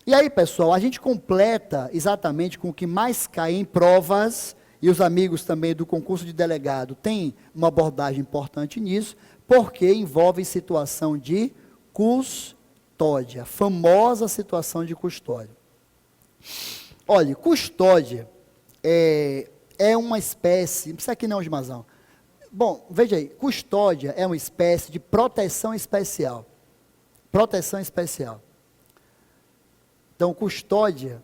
E aí, pessoal, a gente completa exatamente com o que mais cai em provas, e os amigos também do concurso de delegado têm uma abordagem importante nisso, porque envolve situação de custódia, famosa situação de custódia. Olha, custódia é uma espécie, não precisa aqui não, Gimazão. Bom, veja aí, custódia é uma espécie de proteção especial. Proteção especial. Então, custódia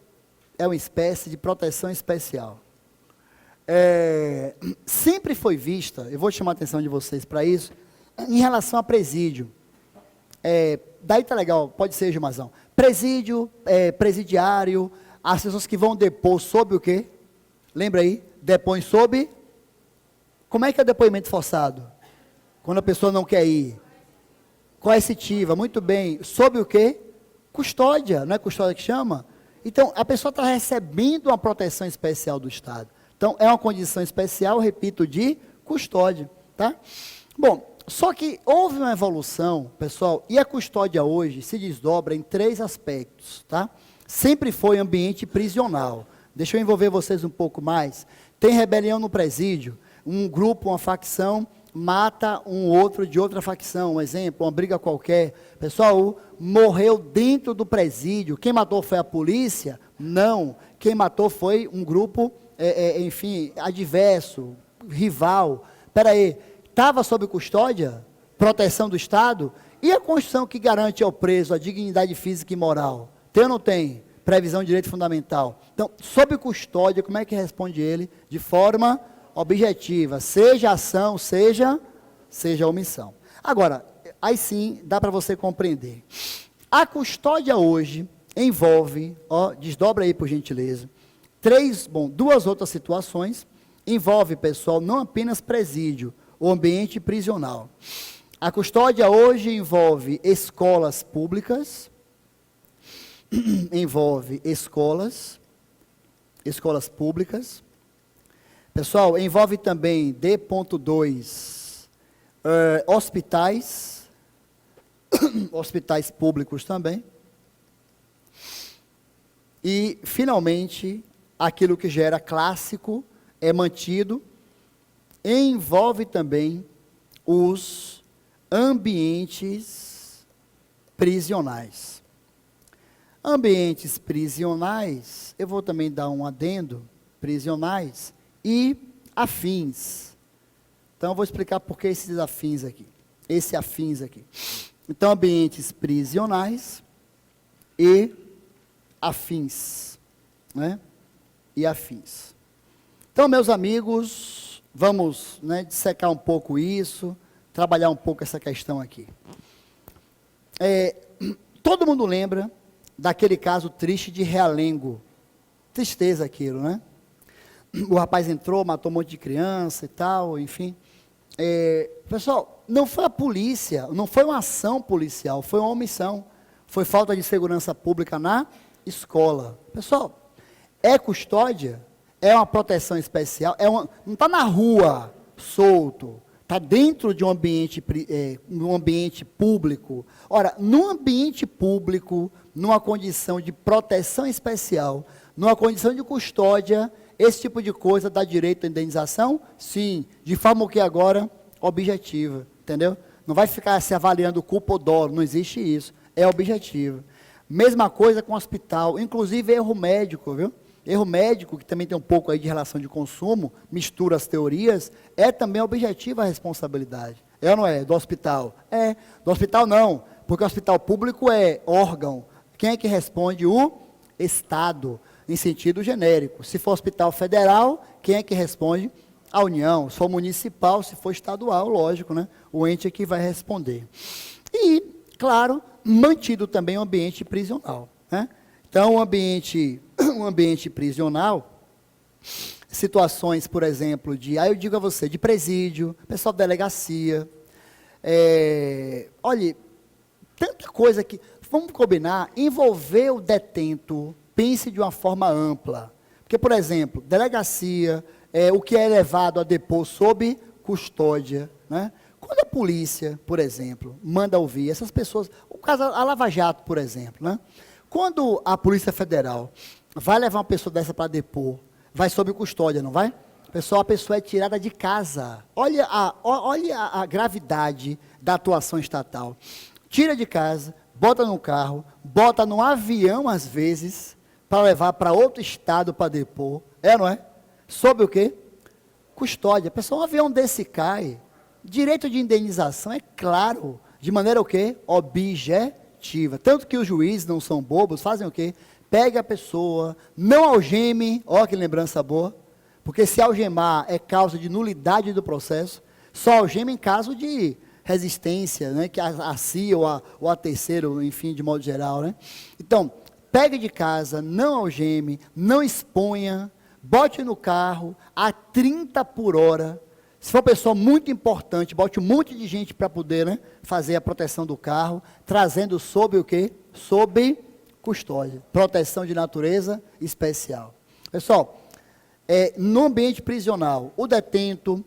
é uma espécie de proteção especial. Sempre foi vista, eu vou chamar a atenção de vocês para isso, em relação a presídio. Daí tá legal, pode ser, Gilmazão. Presídio, presidiário, as pessoas que vão depor sob o quê? Lembra aí? Depõe sob... Como é que é o depoimento forçado? Quando a pessoa não quer ir. Coercitiva, muito bem. Sob o quê? Custódia, não é custódia que chama? Então, a pessoa está recebendo uma proteção especial do Estado. Então, é uma condição especial, repito, de custódia, tá? Bom, só que houve uma evolução, pessoal, e a custódia hoje se desdobra em 3 aspectos, tá? Sempre foi ambiente prisional. Deixa eu envolver vocês um pouco mais. Tem rebelião no presídio, um grupo, uma facção, mata um outro de outra facção, um exemplo, uma briga qualquer. Pessoal, morreu dentro do presídio. Quem matou foi a polícia? Não. Quem matou foi um grupo, enfim, adverso, rival. Espera aí, estava sob custódia? Proteção do Estado? E a Constituição que garante ao preso a dignidade física e moral? Tem ou não tem? Previsão de direito fundamental. Então, sob custódia, como é que responde ele? De forma objetiva, seja ação, seja omissão. Agora, aí sim, dá para você compreender. A custódia hoje envolve, desdobra aí por gentileza, 2 outras situações, envolve, pessoal, não apenas presídio, o ambiente prisional. A custódia hoje envolve escolas públicas, envolve escolas públicas. Pessoal, envolve também D.2, hospitais, hospitais públicos também. E, finalmente, aquilo que já era clássico é mantido, envolve também os ambientes prisionais. Ambientes prisionais, eu vou também dar um adendo, prisionais, e afins. Então, eu vou explicar por que esses afins aqui. Esse afins aqui. Então, ambientes prisionais e afins. Né? E afins. Então, meus amigos, vamos dissecar um pouco isso, trabalhar um pouco essa questão aqui. Todo mundo lembra daquele caso triste de Realengo. Tristeza aquilo, né? O rapaz entrou, matou um monte de criança e tal, enfim. Pessoal, não foi a polícia, não foi uma ação policial, foi uma omissão. Foi falta de segurança pública na escola. Pessoal, é custódia, é uma proteção especial, não está na rua, solto, está dentro de um ambiente público. Ora, num ambiente público, numa condição de proteção especial, numa condição de custódia, esse tipo de coisa dá direito à indenização? Sim, de forma o que agora? Objetiva, entendeu? Não vai ficar se avaliando culpa ou dolo, não existe isso, é objetivo. Mesma coisa com o hospital, inclusive erro médico, viu? Erro médico, que também tem um pouco aí de relação de consumo, mistura as teorias, é também objetiva a responsabilidade. É ou não é? Do hospital? É, do hospital não, porque o hospital público é órgão. Quem é que responde? O Estado, em sentido genérico. Se for hospital federal, quem é que responde? A União. Se for municipal, se for estadual, lógico, né? O ente é que vai responder. E, claro, mantido também o ambiente prisional, né? Então, o ambiente prisional, situações, por exemplo, eu digo a você, de presídio, pessoal da delegacia, olha, tanta coisa que, vamos combinar, envolver o detento, pense de uma forma ampla. Porque, por exemplo, delegacia, o que é levado a depor sob custódia, né? Quando a polícia, por exemplo, manda ouvir essas pessoas, o caso a Lava Jato, por exemplo, né? Quando a Polícia Federal vai levar uma pessoa dessa para depor, vai sob custódia, não vai? Pessoal, a pessoa é tirada de casa. Olha a gravidade da atuação estatal. Tira de casa, bota no carro, bota no avião, às vezes, para levar para outro estado para depor. Não é? Sob o quê? Custódia. Pessoal, um avião desse cai. Direito de indenização é claro. De maneira o quê? Objetiva. Tanto que os juízes não são bobos, fazem o quê? Pega a pessoa, não algeme, olha que lembrança boa, porque se algemar é causa de nulidade do processo, só algema em caso de resistência, né, que a si ou a terceiro, enfim, de modo geral, né? Então, pegue de casa, não algeme, não exponha, bote no carro a 30 por hora. Se for uma pessoa muito importante, bote um monte de gente para poder, né, fazer a proteção do carro, trazendo sob o quê? Sob custódia. Proteção de natureza especial. Pessoal, no ambiente prisional, o detento,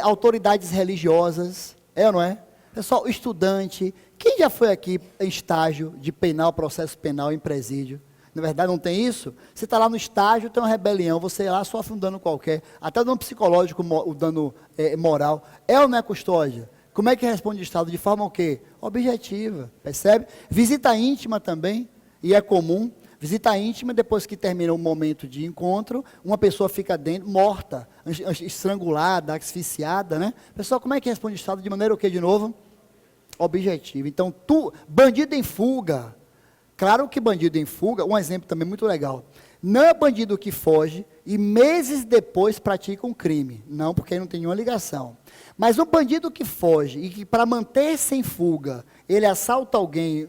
autoridades religiosas, ou não é? Pessoal, estudante, quem já foi aqui em estágio de penal, processo penal em presídio? Na verdade, não tem isso? Você está lá no estágio, tem uma rebelião, você lá sofre um dano qualquer, até dano psicológico, o dano moral. Ou não é custódia? Como é que responde o Estado? De forma o quê? Objetiva, percebe? Visita íntima também, e é comum. Visita íntima, depois que termina o momento de encontro, uma pessoa fica dentro, morta, estrangulada, asfixiada, né? Pessoal, como é que responde o Estado? De maneira o quê, de novo? Objetiva. Então, bandido em fuga. Claro que bandido em fuga, um exemplo também muito legal, não é bandido que foge e meses depois pratica um crime. Não, porque aí não tem nenhuma ligação. Mas um bandido que foge e que para manter-se em fuga, ele assalta alguém,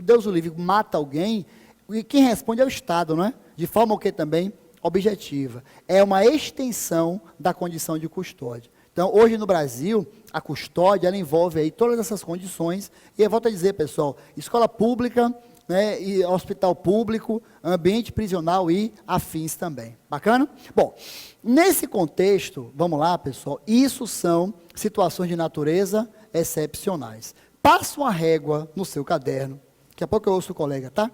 Deus o livre, mata alguém, e quem responde é o Estado, não é? De forma o que também? Objetiva. É uma extensão da condição de custódia. Então, hoje no Brasil, a custódia, ela envolve aí todas essas condições, e eu volto a dizer, pessoal, escola pública, né, e hospital público, ambiente prisional e afins também. Bacana? Bom, nesse contexto, vamos lá, pessoal, isso são situações de natureza excepcionais. Passa uma régua no seu caderno, daqui a pouco eu ouço o colega, tá?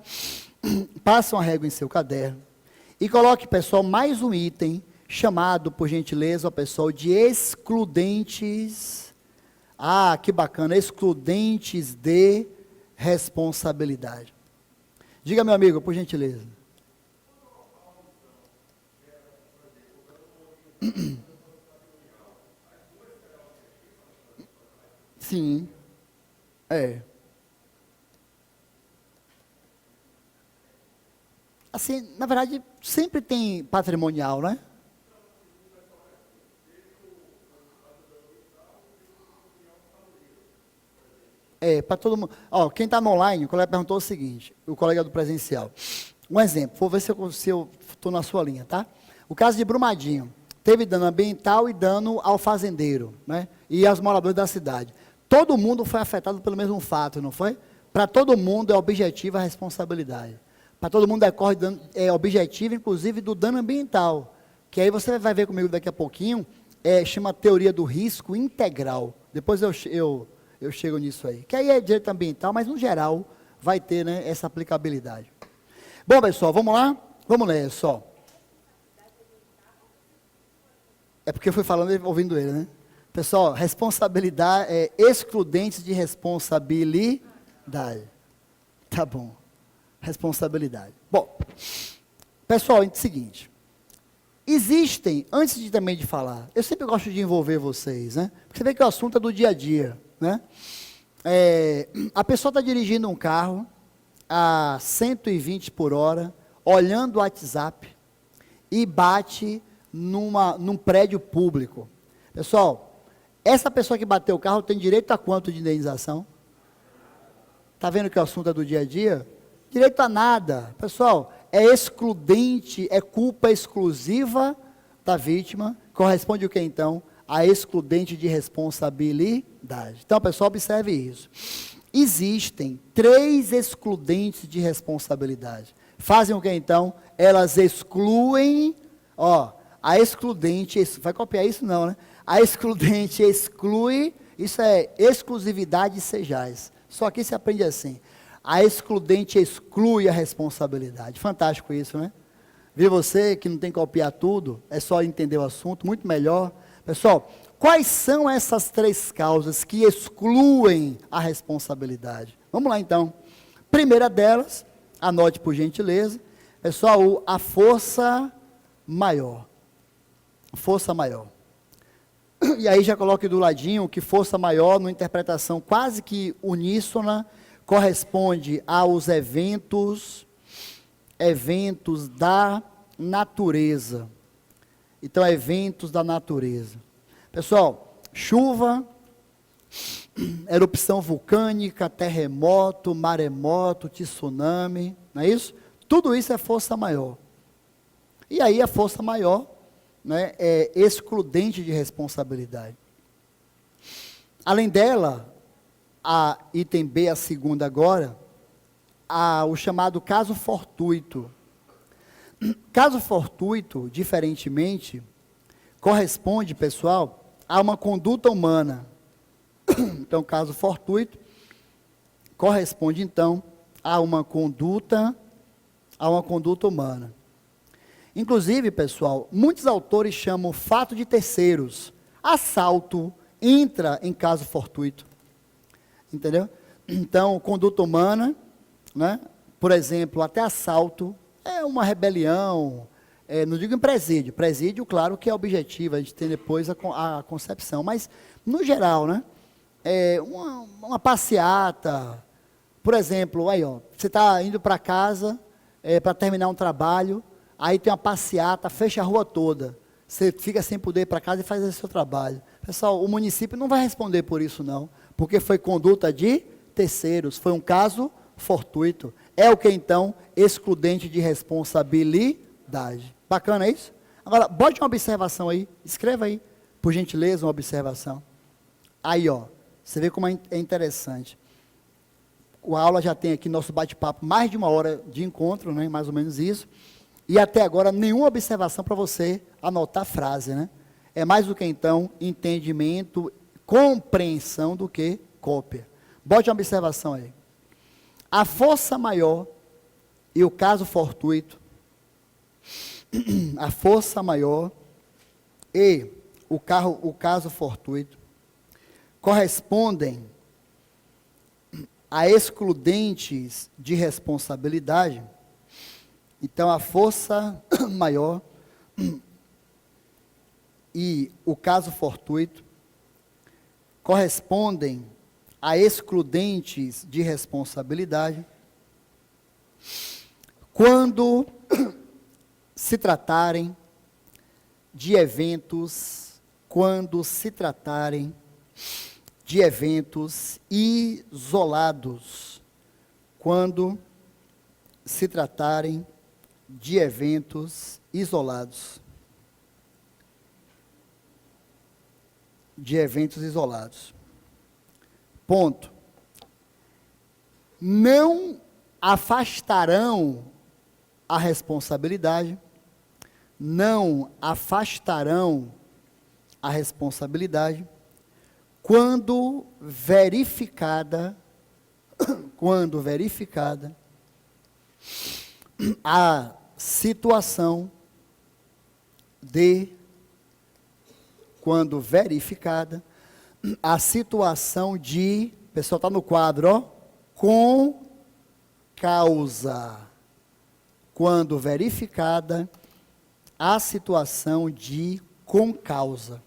Passa uma régua em seu caderno e coloque, pessoal, mais um item chamado, por gentileza, pessoal, de excludentes. Ah, que bacana, excludentes de responsabilidade. Diga, meu amigo, por gentileza. Sim. Assim, na verdade, sempre tem patrimonial, né? Para todo mundo. Quem está no online, o colega perguntou o seguinte, o colega do presencial. Um exemplo, vou ver se eu estou na sua linha, tá? O caso de Brumadinho. Teve dano ambiental e dano ao fazendeiro, né? E aos moradores da cidade. Todo mundo foi afetado pelo mesmo fato, não foi? Para todo mundo é objetiva a responsabilidade. Para todo mundo é objetivo, inclusive, do dano ambiental. Que aí você vai ver comigo daqui a pouquinho, chama teoria do risco integral. Depois eu chego nisso aí. Que aí é direito ambiental, mas no geral vai ter, né, essa aplicabilidade. Bom, pessoal, vamos lá? Vamos ler só. É porque eu fui falando ouvindo ele, né? Pessoal, responsabilidade, excludentes de responsabilidade. Tá bom. Responsabilidade. Bom, pessoal, é o seguinte. Existem, antes de também de falar, eu sempre gosto de envolver vocês, né? Porque você vê que o assunto é do dia a dia, né? A pessoa está dirigindo um carro a 120 por hora, olhando o WhatsApp e bate num prédio público. Pessoal, essa pessoa que bateu o carro tem direito a quanto de indenização? Está vendo que o assunto é do dia a dia? Direito a nada. Pessoal, é excludente, é culpa exclusiva da vítima. Corresponde o que então? A excludente de responsabilidade. Então, pessoal, observe isso. Existem 3 excludentes de responsabilidade. Fazem o que então? Elas excluem, a excludente, vai copiar isso não, né? A excludente exclui, isso é exclusividade sejais. Só que se aprende assim. A excludente exclui a responsabilidade. Fantástico isso, né? Viu você que não tem que copiar tudo, é só entender o assunto, muito melhor. Pessoal, quais são essas 3 causas que excluem a responsabilidade? Vamos lá então. Primeira delas, anote por gentileza, pessoal, a força maior. Força maior. E aí já coloque do ladinho que força maior, numa interpretação quase que uníssona, corresponde aos eventos da natureza. Então, eventos da natureza. Pessoal, chuva, erupção vulcânica, terremoto, maremoto, tsunami, não é isso? Tudo isso é força maior. E aí a força maior, né, é excludente de responsabilidade. Além dela, a item B, a segunda agora, o chamado caso fortuito. Caso fortuito, diferentemente, corresponde, pessoal, a uma conduta humana. Então, caso fortuito, corresponde, então, a uma conduta humana. Inclusive, pessoal, muitos autores chamam o fato de terceiros. Assalto entra em caso fortuito. Entendeu? Então, conduta humana, né? Por exemplo, até assalto é uma rebelião, não digo em presídio. Presídio, claro que é objetivo, a gente tem depois a concepção, mas, no geral, né? Uma passeata, por exemplo, aí, ó, você está indo para casa para terminar um trabalho, aí tem uma passeata, fecha a rua toda, você fica sem poder ir para casa e faz esse seu trabalho. Pessoal, o município não vai responder por isso não, porque foi conduta de terceiros, foi um caso fortuito. É o que então? Excludente de responsabilidade. Bacana isso? Agora, bote uma observação aí, escreva aí, por gentileza, uma observação. Aí, ó, você vê como é interessante. A aula já tem aqui nosso bate-papo, mais de 1 hora de encontro, né, mais ou menos isso, e até agora nenhuma observação para você anotar a frase, né? É mais do que então entendimento, compreensão do que cópia. Bote uma observação aí. A força maior e o caso fortuito, a força maior e o caso fortuito correspondem a excludentes de responsabilidade. Então, a força maior e o caso fortuito correspondem a excludentes de responsabilidade quando se tratarem de eventos isolados, quando se tratarem de eventos isolados. Ponto. Não afastarão a responsabilidade, quando verificada a situação de pessoal está no quadro, ó, com causa. Quando verificada a situação de com causa.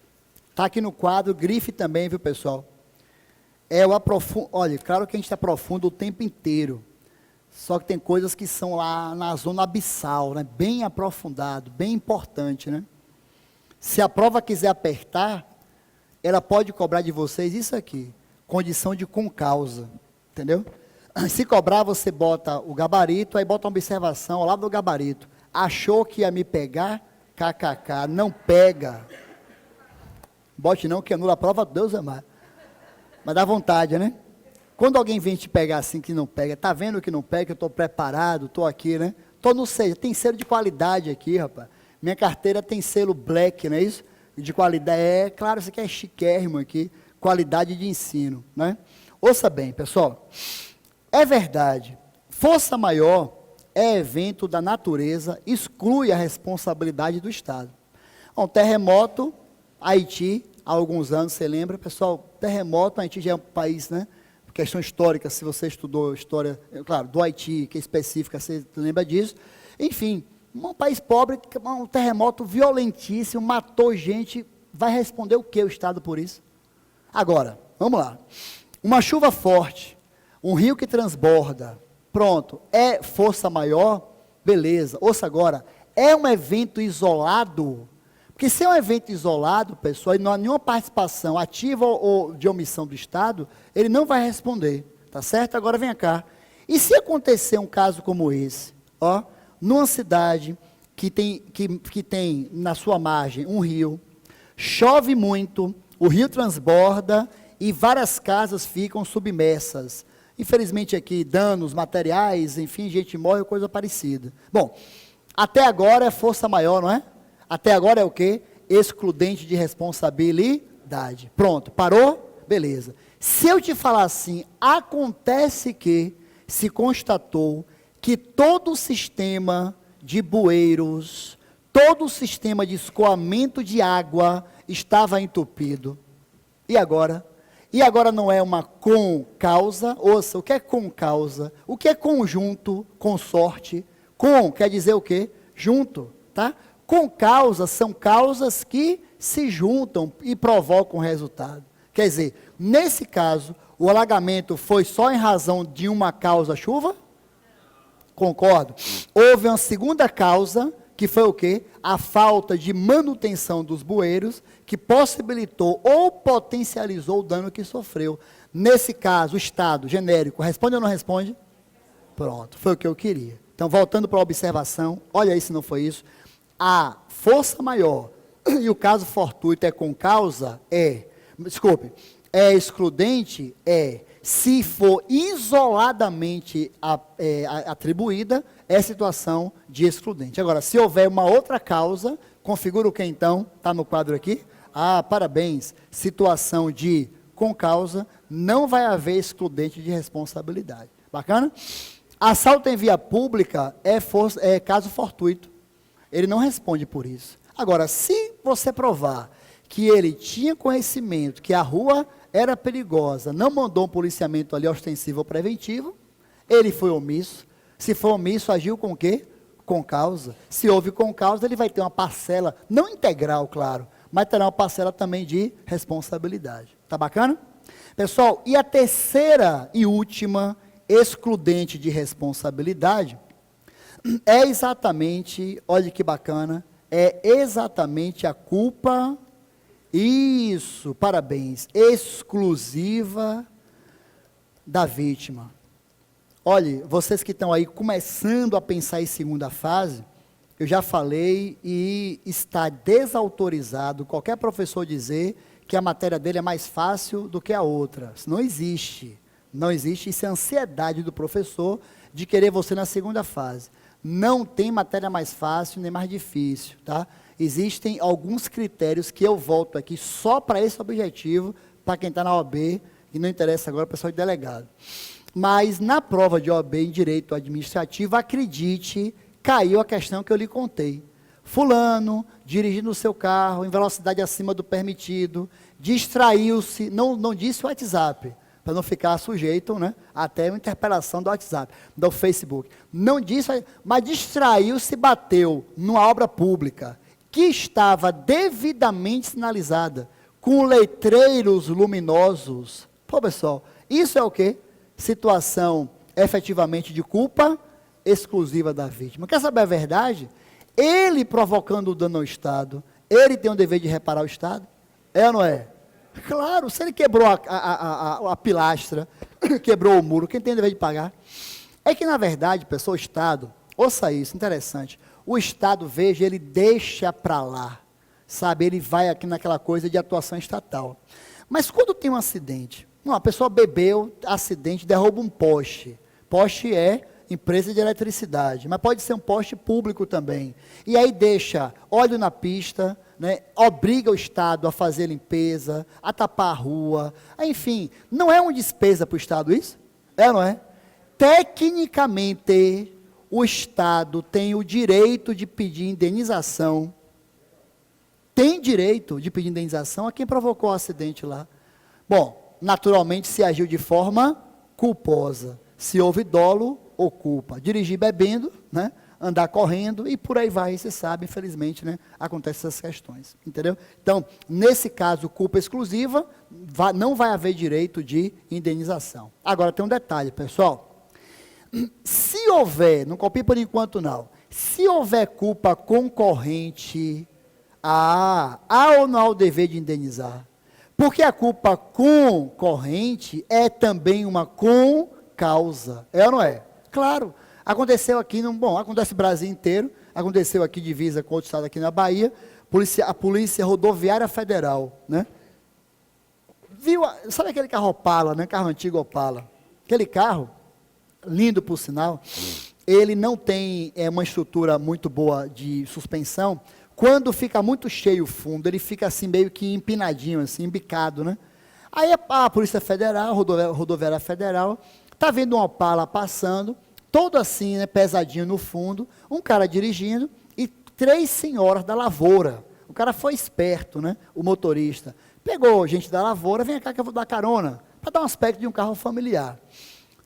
Está aqui no quadro, grife também, viu, pessoal? Olha, claro que a gente aprofunda o tempo inteiro. Só que tem coisas que são lá na zona abissal, né? Bem aprofundado, bem importante, né? Se a prova quiser apertar, ela pode cobrar de vocês isso aqui, condição de com causa, entendeu? Se cobrar, você bota o gabarito, aí bota uma observação ao lado do gabarito. Achou que ia me pegar? KKK, não pega. Bote não, que anula a prova, Deus amar. Mas dá vontade, né? Quando alguém vem te pegar assim que não pega, tá vendo que não pega, eu estou preparado, estou aqui, né? Estou no selo, tem selo de qualidade aqui, rapaz. Minha carteira tem selo black, não é isso? De qualidade, claro, isso aqui é chiquérrimo aqui, qualidade de ensino, né? Ouça bem, pessoal. É verdade. Força maior é evento da natureza, exclui a responsabilidade do Estado. Um terremoto, Haiti, há alguns anos, você lembra? Pessoal, terremoto, Haiti já é um país, né? Questão histórica, se você estudou história, claro, do Haiti, que é específica, você lembra disso. Enfim, um país pobre, um terremoto violentíssimo, matou gente, vai responder o que o Estado por isso? Agora, vamos lá. Uma chuva forte, um rio que transborda, pronto, é força maior? Beleza. Ouça agora, é um evento isolado? Porque se é um evento isolado, pessoal, e não há nenhuma participação ativa ou de omissão do Estado, ele não vai responder, tá certo? Agora vem cá. E se acontecer um caso como esse, ó, numa cidade que tem na sua margem um rio, chove muito, o rio transborda e várias casas ficam submersas. Infelizmente aqui, danos materiais, enfim, gente morre, coisa parecida. Bom, até agora é força maior, não é? Até agora é o quê? Excludente de responsabilidade. Pronto, parou? Beleza. Se eu te falar assim, acontece que se constatou que todo o sistema de bueiros, todo o sistema de escoamento de água estava entupido. E agora? E agora não é uma concausa? Ouça, o que é concausa? O que é conjunto, consorte? Com quer dizer o quê? Junto, tá? Concausas são causas que se juntam e provocam resultado. Quer dizer, nesse caso, o alagamento foi só em razão de uma causa chuva? Concordo. Houve uma segunda causa, que foi o quê? A falta de manutenção dos bueiros, que possibilitou ou potencializou o dano que sofreu. Nesse caso, o Estado, genérico, responde ou não responde? Pronto, foi o que eu queria. Então, voltando para a observação, olha aí se não foi isso. A força maior e o caso fortuito é com causa, é excludente, se for isoladamente atribuída, é situação de excludente. Agora, se houver uma outra causa, configura o que então? Está no quadro aqui? Ah, parabéns, situação de com causa, não vai haver excludente de responsabilidade. Bacana? Assalto em via pública é caso fortuito. Ele não responde por isso. Agora, se você provar que ele tinha conhecimento que a rua era perigosa, não mandou um policiamento ali ostensivo ou preventivo, ele foi omisso. Se for omisso, agiu com o quê? Com causa. Se houve com causa, ele vai ter uma parcela, não integral, claro, mas terá uma parcela também de responsabilidade. Tá bacana? Pessoal, e a terceira e última excludente de responsabilidade é exatamente, olha que bacana, é exatamente a culpa, isso, parabéns, exclusiva da vítima. Olhe, vocês que estão aí começando a pensar em segunda fase, eu já falei e está desautorizado qualquer professor dizer que a matéria dele é mais fácil do que a outra. Isso não existe. Não existe, isso é ansiedade do professor de querer você na segunda fase. Não tem matéria mais fácil nem mais difícil, tá? Existem alguns critérios que eu volto aqui só para esse objetivo, para quem está na OAB, e não interessa agora, pessoal de delegado. Mas na prova de OAB em direito administrativo, acredite, caiu a questão que eu lhe contei. Fulano, dirigindo o seu carro em velocidade acima do permitido, distraiu-se, não disse o WhatsApp, para não ficar sujeito, né, até uma interpelação do WhatsApp, do Facebook. Não disse, mas distraiu-se e bateu numa obra pública, que estava devidamente sinalizada, com letreiros luminosos. Pô, pessoal, isso é o quê? Situação efetivamente de culpa exclusiva da vítima. Quer saber a verdade? Ele provocando o dano ao Estado, ele tem o dever de reparar o Estado? É ou não é? Claro, se ele quebrou a pilastra, quebrou o muro, quem tem o dever de pagar? É que, na verdade, pessoal, o Estado, ouça isso, interessante, o Estado, veja, ele deixa para lá, sabe, ele vai aqui naquela coisa de atuação estatal. Mas quando tem um acidente, a pessoa bebeu, acidente, derruba um poste, poste é empresa de eletricidade, mas pode ser um poste público também, e aí deixa óleo na pista, né, obriga o Estado a fazer limpeza, a tapar a rua, enfim, não é uma despesa para o Estado isso? É ou não é? Tecnicamente, o Estado tem o direito de pedir indenização. Tem direito de pedir indenização a quem provocou o acidente lá. Bom, naturalmente se agiu de forma culposa. Se houve dolo ou culpa. Dirigir bebendo, né? Andar correndo e por aí vai, você sabe, infelizmente, né? Acontecem essas questões, entendeu? Então, nesse caso, culpa exclusiva, não vai haver direito de indenização. Agora, tem um detalhe, pessoal. Se houver, não copie por enquanto não, se houver culpa concorrente, há ou não há o dever de indenizar? Porque a culpa concorrente é também uma concausa, é ou não é? Claro, aconteceu aqui, acontece no Brasil inteiro, aconteceu aqui divisa com outro estado aqui na Bahia, a Polícia Rodoviária Federal, né? Viu, sabe aquele carro Opala, né? Carro antigo Opala? Aquele carro, lindo por sinal, ele não tem uma estrutura muito boa de suspensão. Quando fica muito cheio o fundo, ele fica assim meio que empinadinho, assim, embicado, né? Aí a Polícia Federal, Rodoviária Federal, está vendo um Opala passando, todo assim, né, pesadinho no fundo, um cara dirigindo e 3 senhoras da lavoura. O cara foi esperto, né? O motorista. Pegou gente da lavoura, vem cá que eu vou dar carona, para dar um aspecto de um carro familiar.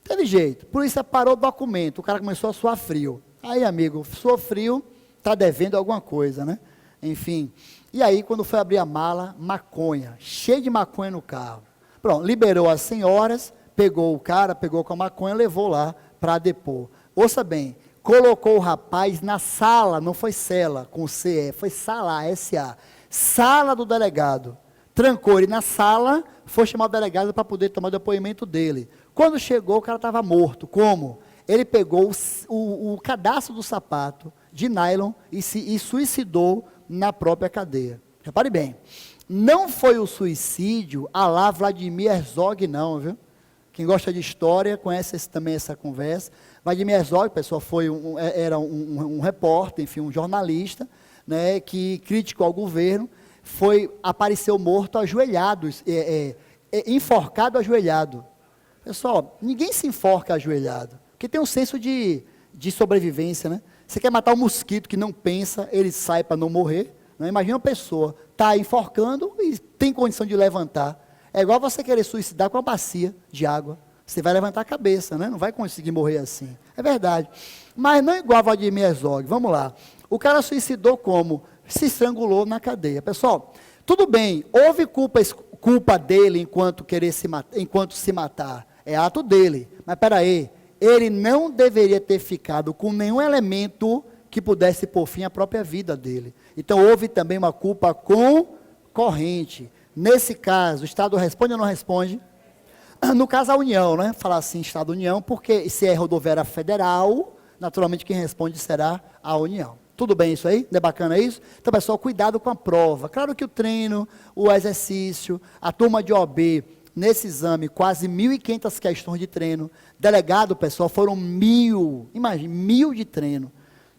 Teve jeito, a polícia parou o documento, o cara começou a suar frio. Aí, amigo, suou frio, está devendo alguma coisa, né? Enfim. E aí, quando foi abrir a mala, maconha, cheio de maconha no carro. Pronto, liberou as senhoras, pegou o cara, pegou com a maconha, levou lá para depor. Ouça bem, colocou o rapaz na sala, não foi cela, com CE, foi sala, SA, sala do delegado. Trancou ele na sala, foi chamar o delegado para poder tomar o depoimento dele. Quando chegou, o cara estava morto. Como? Ele pegou o cadastro do sapato de nylon e suicidou na própria cadeia. Repare bem, não foi o suicídio à lá Vladimir Herzog, não, viu? Quem gosta de história conhece também essa conversa. Vladimir Herzog, pessoal, era um repórter, enfim, um jornalista, né, que criticou ao governo, apareceu morto ajoelhado, enforcado ajoelhado. Pessoal, ninguém se enforca ajoelhado, porque tem um senso de sobrevivência, né? Você quer matar um mosquito que não pensa, ele sai para não morrer, né? Imagina uma pessoa, está enforcando e tem condição de levantar. É igual você querer suicidar com uma bacia de água. Você vai levantar a cabeça, né? Não vai conseguir morrer assim. É verdade. Mas não igual a Vladimir Herzog. Vamos lá. O cara suicidou como? Se estrangulou na cadeia. Pessoal, tudo bem, houve culpa dele enquanto se matar. É ato dele. Mas peraí, ele não deveria ter ficado com nenhum elemento que pudesse pôr fim à própria vida dele. Então houve também uma culpa concorrente. Nesse caso, o Estado responde ou não responde? No caso, a União, né? Falar assim, Estado-União, porque se é rodoviária federal, naturalmente quem responde será a União. Tudo bem isso aí? Não é bacana isso? Então, pessoal, cuidado com a prova. Claro que o treino, o exercício, a turma de OAB, nesse exame, quase 1.500 questões de treino. Delegado, pessoal, foram 1.000, imagine, 1.000 de treino.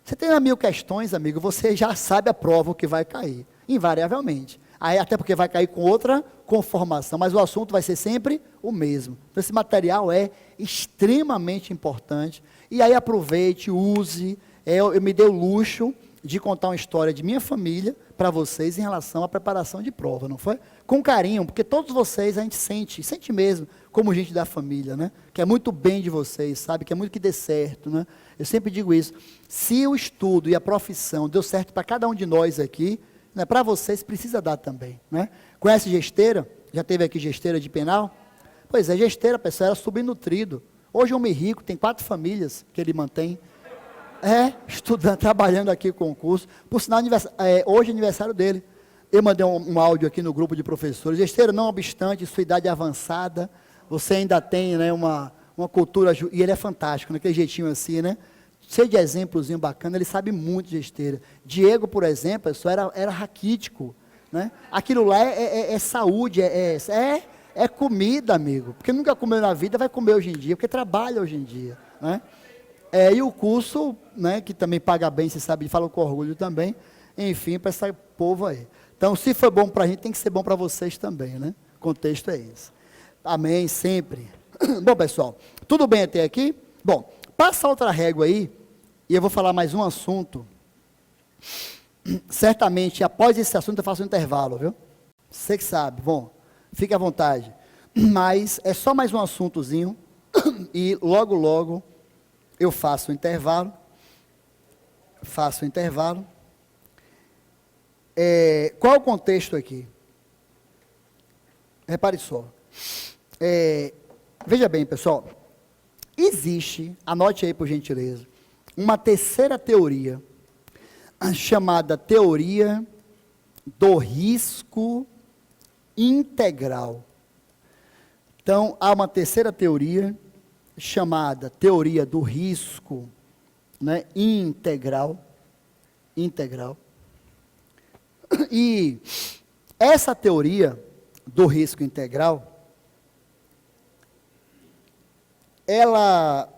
Você tem 1.000 questões, amigo, você já sabe a prova o que vai cair, invariavelmente. Aí, até porque vai cair com outra conformação, mas o assunto vai ser sempre o mesmo. Então, esse material é extremamente importante. E aí, aproveite, use. Eu me dei o luxo de contar uma história de minha família para vocês em relação à preparação de prova, não foi? Com carinho, porque todos vocês a gente sente mesmo, como gente da família, né? Que é muito bem de vocês, sabe? Que é muito que dê certo, né? Eu sempre digo isso. Se o estudo e a profissão deu certo para cada um de nós aqui, né, para vocês precisa dar também, né? Conhece Gesteira? Já teve aqui Gesteira de Penal? Pois é, Gesteira, pessoal, era subnutrido. Hoje é um homem rico, tem 4 famílias que ele mantém. Estudando, trabalhando aqui com o curso. Por sinal, hoje é aniversário dele. Eu mandei um áudio aqui no grupo de professores. Gesteira, não obstante sua idade avançada, você ainda tem, né, uma cultura, e ele é fantástico, naquele jeitinho assim, né? Cheio de exemplozinho bacana, ele sabe muito de Gesteira. Diego, por exemplo, só era raquítico, né? Aquilo lá é saúde, é comida, amigo. Porque nunca comeu na vida, vai comer hoje em dia, porque trabalha hoje em dia, né? E o curso, né, que também paga bem, você sabe, fala com orgulho também, enfim, para esse povo aí. Então, se for bom para a gente, tem que ser bom para vocês também, né? O contexto é esse. Amém, sempre. Bom, pessoal, tudo bem até aqui? Bom, passa outra régua aí, e eu vou falar mais um assunto. Certamente, após esse assunto, eu faço um intervalo, viu? Você que sabe, bom, fique à vontade. Mas é só mais um assuntozinho, e logo, logo, eu faço o intervalo. Qual é o contexto aqui? Repare só. Veja bem, pessoal. Existe, anote aí por gentileza, uma terceira teoria, chamada teoria do risco integral. Então, há uma terceira teoria, chamada teoria do risco, né, integral. E essa teoria do risco integral, ela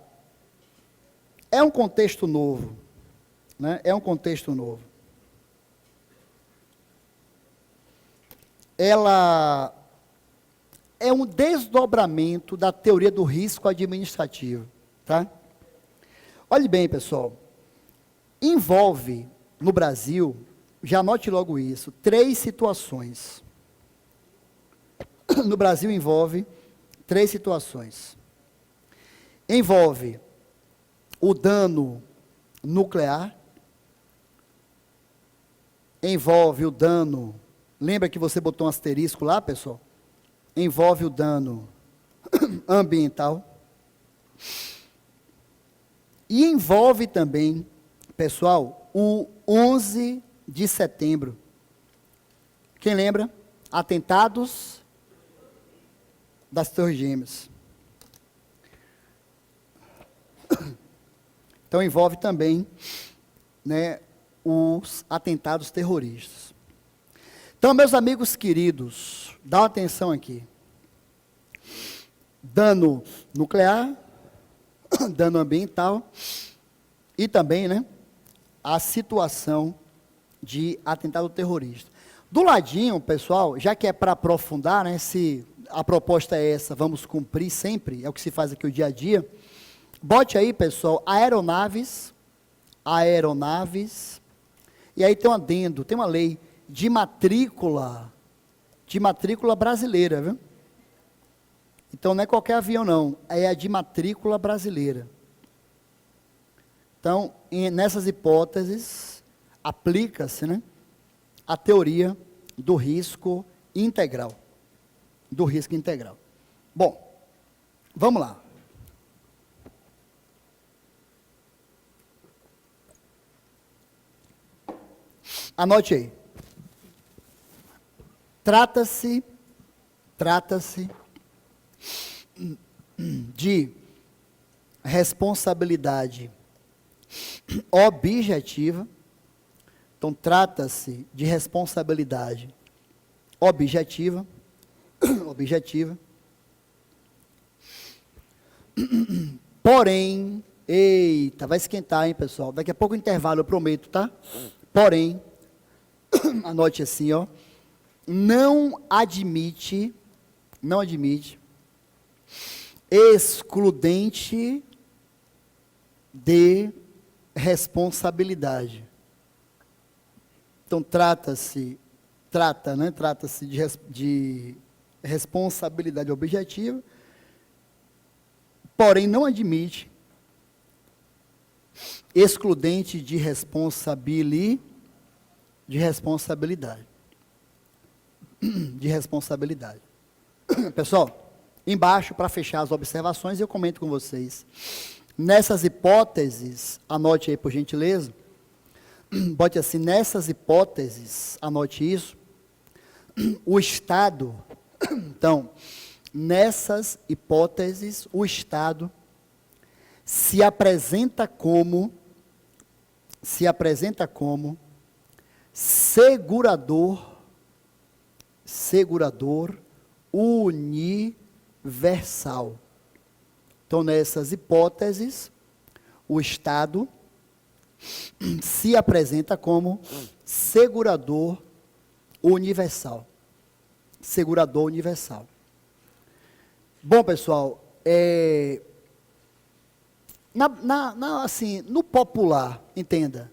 é um contexto novo, né? É um contexto novo. Ela é um desdobramento da teoria do risco administrativo, tá? Olhe bem, pessoal, envolve no Brasil, já anote logo isso, 3 situações. No Brasil envolve 3 situações. Envolve o dano nuclear, envolve o dano, lembra que você botou um asterisco lá, pessoal? Envolve o dano ambiental, e envolve também, pessoal, o 11 de setembro. Quem lembra? Atentados das Torres Gêmeas. Então, envolve também, né, os atentados terroristas. Então, meus amigos queridos, dá atenção aqui. Dano nuclear, dano ambiental e também, né, a situação de atentado terrorista. Do ladinho, pessoal, já que é para aprofundar, né, se a proposta é essa, vamos cumprir sempre, é o que se faz aqui o dia a dia. Bote aí, pessoal, aeronaves, e aí tem um adendo, tem uma lei de matrícula brasileira, viu? Então, não é qualquer avião, não, é a de matrícula brasileira. Então, nessas hipóteses, aplica-se, né, a teoria do risco integral. Bom, vamos lá. Anote aí. Trata-se de responsabilidade objetiva. Então, trata-se de responsabilidade objetiva. Porém, eita, vai esquentar, hein, pessoal? Daqui a pouco o intervalo, eu prometo, tá? Porém, anote assim, ó, não admite excludente de responsabilidade. Então, trata-se de responsabilidade objetiva, porém não admite excludente de responsabilidade. Pessoal, embaixo, para fechar as observações, eu comento com vocês. Nessas hipóteses, anote aí por gentileza, bote assim, nessas hipóteses, anote isso, o Estado, então, nessas hipóteses, o Estado se apresenta como segurador universal. Então, nessas hipóteses, o Estado se apresenta como segurador universal. Bom, pessoal, assim, no popular, entenda,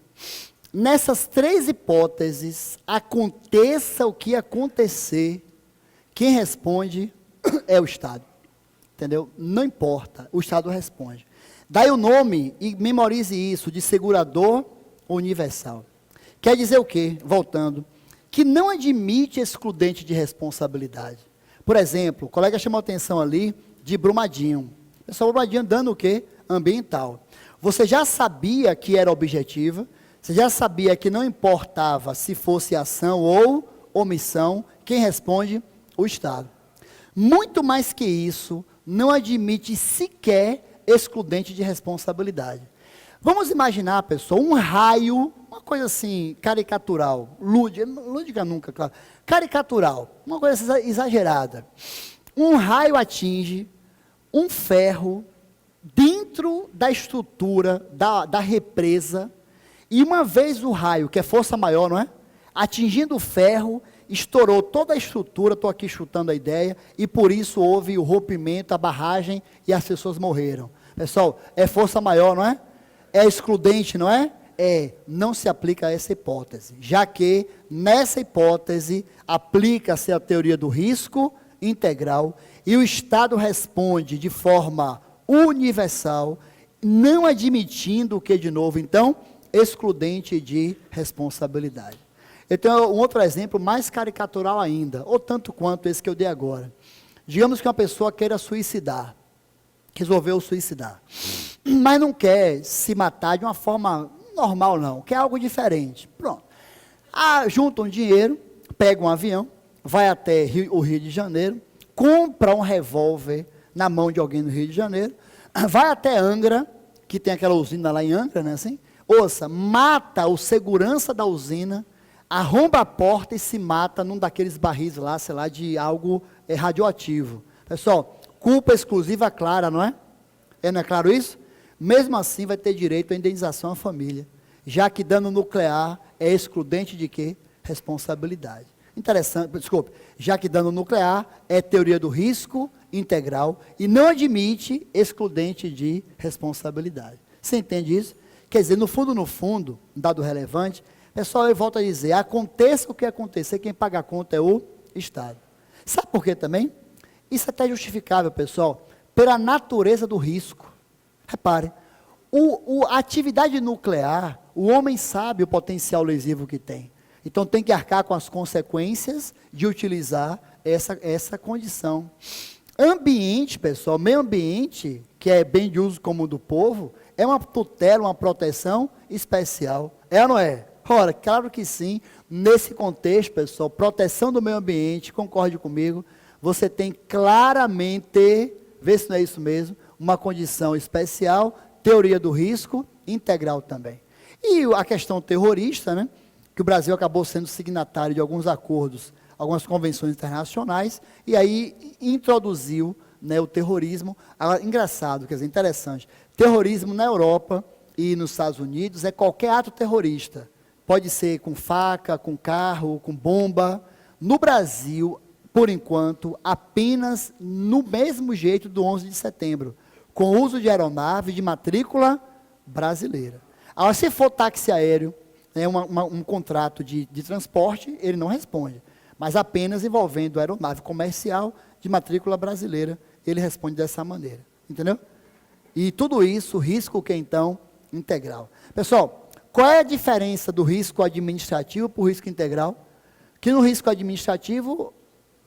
nessas 3 hipóteses, aconteça o que acontecer, quem responde é o Estado, entendeu? Não importa, o Estado responde. Daí o nome, e memorize isso, de segurador universal. Quer dizer o quê? Voltando, que não admite excludente de responsabilidade. Por exemplo, o colega chamou a atenção ali de Brumadinho. Pessoal, Brumadinho dando o quê? Ambiental. Você já sabia que era objetiva, você já sabia que não importava se fosse ação ou omissão, quem responde? O Estado. Muito mais que isso, não admite sequer excludente de responsabilidade. Vamos imaginar, pessoal, um raio, uma coisa assim, caricatural, lúdica nunca, claro, caricatural, uma coisa exagerada. Um raio atinge um ferro dentro da estrutura da represa, e uma vez o raio, que é força maior, não é? Atingindo o ferro, estourou toda a estrutura, estou aqui chutando a ideia, e por isso houve o rompimento, a barragem, e as pessoas morreram. Pessoal, é força maior, não é? É excludente, não é? Não se aplica a essa hipótese, já que nessa hipótese aplica-se a teoria do risco integral, e o Estado responde de forma universal, não admitindo o que, de novo, então, excludente de responsabilidade. Eu tenho um outro exemplo mais caricatural ainda, ou tanto quanto esse que eu dei agora. Digamos que uma pessoa queira suicidar, resolveu suicidar, mas não quer se matar de uma forma normal não, quer algo diferente. Pronto. Junta um dinheiro, pega um avião, vai até o Rio de Janeiro, compra um revólver na mão de alguém no Rio de Janeiro, vai até Angra, que tem aquela usina lá em Angra, né, assim? Ouça, mata o segurança da usina, arromba a porta e se mata num daqueles barris lá, sei lá, de algo radioativo. Pessoal, culpa exclusiva clara, não é? Não é claro isso? Mesmo assim, vai ter direito à indenização à família, já que dano nuclear é excludente de quê? Responsabilidade. Interessante, desculpe, já que dano nuclear é teoria do risco integral e não admite excludente de responsabilidade. Você entende isso? Quer dizer, no fundo, um dado relevante, pessoal, eu volto a dizer, aconteça o que acontecer, quem paga a conta é o Estado. Sabe por quê também? Isso é até justificável, pessoal, pela natureza do risco. Repare, a atividade nuclear, o homem sabe o potencial lesivo que tem. Então tem que arcar com as consequências de utilizar essa condição. Ambiente, pessoal, meio ambiente, que é bem de uso comum do povo, é uma tutela, uma proteção especial. É ou não é? Ora, claro que sim. Nesse contexto, pessoal, proteção do meio ambiente, concorde comigo, você tem claramente, vê se não é isso mesmo, uma condição especial, teoria do risco integral também. E a questão terrorista, né, que o Brasil acabou sendo signatário de alguns acordos, algumas convenções internacionais, e aí introduziu, né, o terrorismo. Agora, engraçado, quer dizer, interessante, terrorismo na Europa e nos Estados Unidos é qualquer ato terrorista, pode ser com faca, com carro, com bomba. No Brasil, por enquanto, apenas no mesmo jeito do 11 de setembro, com uso de aeronave de matrícula brasileira. Agora, se for táxi aéreo, um contrato de transporte, ele não responde, mas apenas envolvendo aeronave comercial de matrícula brasileira, ele responde dessa maneira, entendeu? E tudo isso, risco que então, integral. Pessoal, qual é a diferença do risco administrativo para o risco integral? Que no risco administrativo,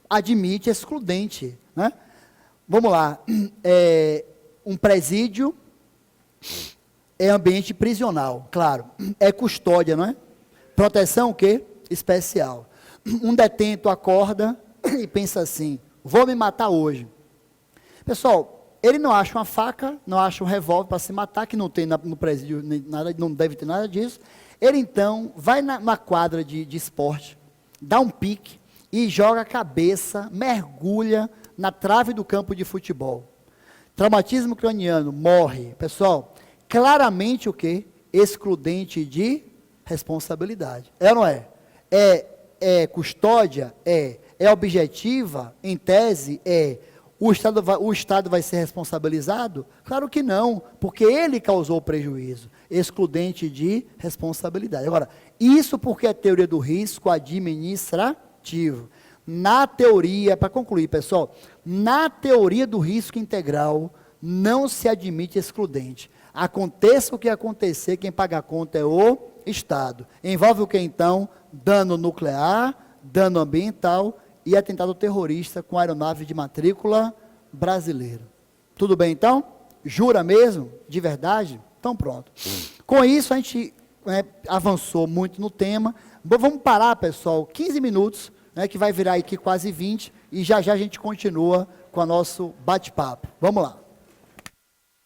admite excludente, né? Vamos lá, um presídio é ambiente prisional, claro, é custódia, não é? Proteção o quê? Especial. Um detento acorda e pensa assim, vou me matar hoje. Pessoal, ele não acha uma faca, não acha um revólver para se matar, que não tem no presídio, nada, não deve ter nada disso. Ele então vai na quadra de esporte, dá um pique e joga a cabeça, mergulha na trave do campo de futebol. Traumatismo craniano, morre. Pessoal, claramente o quê? Excludente de responsabilidade. É ou não é? É custódia? É objetiva? Em tese, é. o Estado vai ser responsabilizado? Claro que não, porque ele causou o prejuízo, excludente de responsabilidade. Agora, isso porque é teoria do risco administrativo. Na teoria, para concluir, pessoal, na teoria do risco integral, não se admite excludente. Aconteça o que acontecer, quem paga a conta é o Estado. Envolve o que então? Dano nuclear, dano ambiental e atentado terrorista com aeronave de matrícula brasileira. Tudo bem então? Jura mesmo? De verdade? Então pronto. Com isso a gente avançou muito no tema. Vamos parar, pessoal, 15 minutos, que vai virar aqui quase 20, e já já a gente continua com o nosso bate-papo. Vamos lá.